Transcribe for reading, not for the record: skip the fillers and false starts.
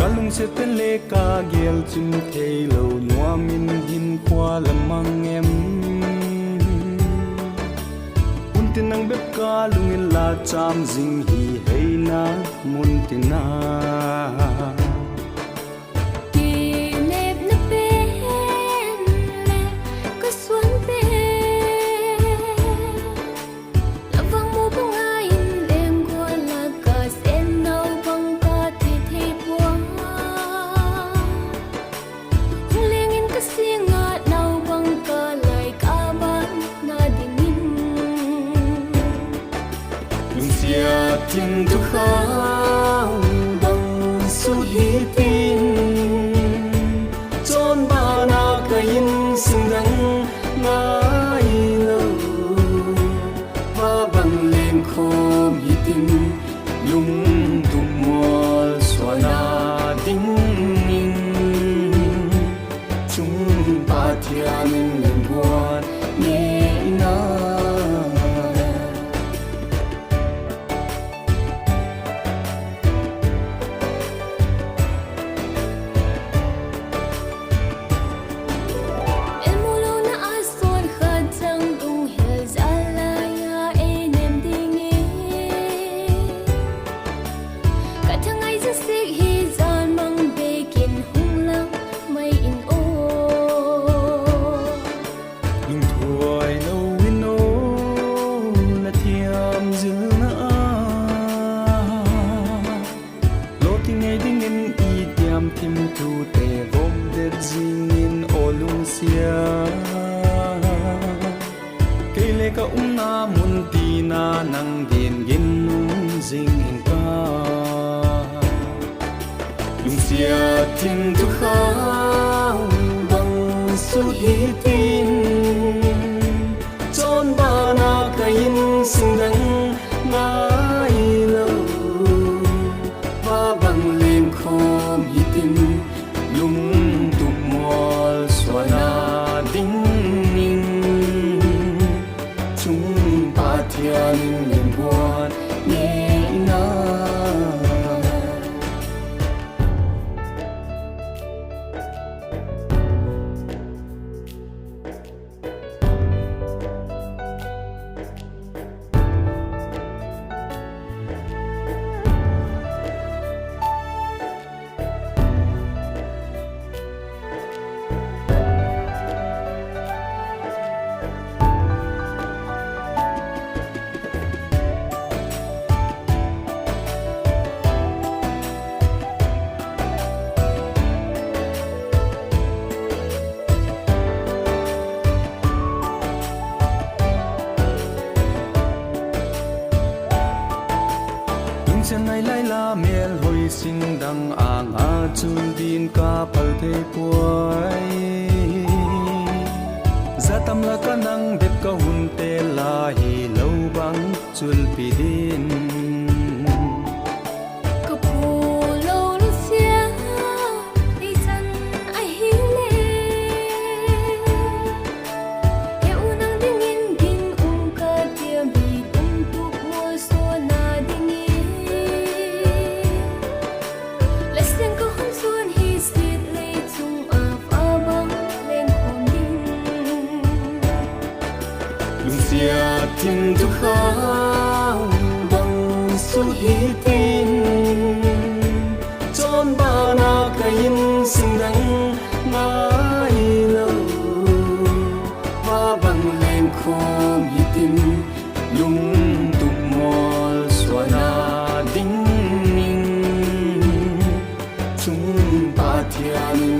kalung se ten le ka gel chim thei lo nuam min hin kwa lamang em un tin nang bep ka lung in la cham jing hi hei na mun tin na tin tu khao bằng su hi tin chốn ba na cái in sinh đắng mãi lâu và bằng lên khom hi tin lung tung mùa xóa na đinh ninh chúng ta thiên lên buồn nhẹ na tim tu te vom de jing in olung sia kele ka na mun ti na nang din gin nung jing in ka lung sia tim tu khao bang su hi tin chon ba na ka in sing dang mai lâu và bằng lên khom hi tin lung tung mol xóa na đinh ninh chúng ta thiên lên buồn nhẹ na chân này lại la miel hồi sinh đăng a ngã chun din ka pal the puai za tam la ka nang dep ka hun te la hi lo bang chul pi din tim tu khao bằng su hi tin chốn ba na cái in sinh đắng mãi lâu và bằng lên khom hi tin lung tung mol xóa na đinh ninh chúng ta thiên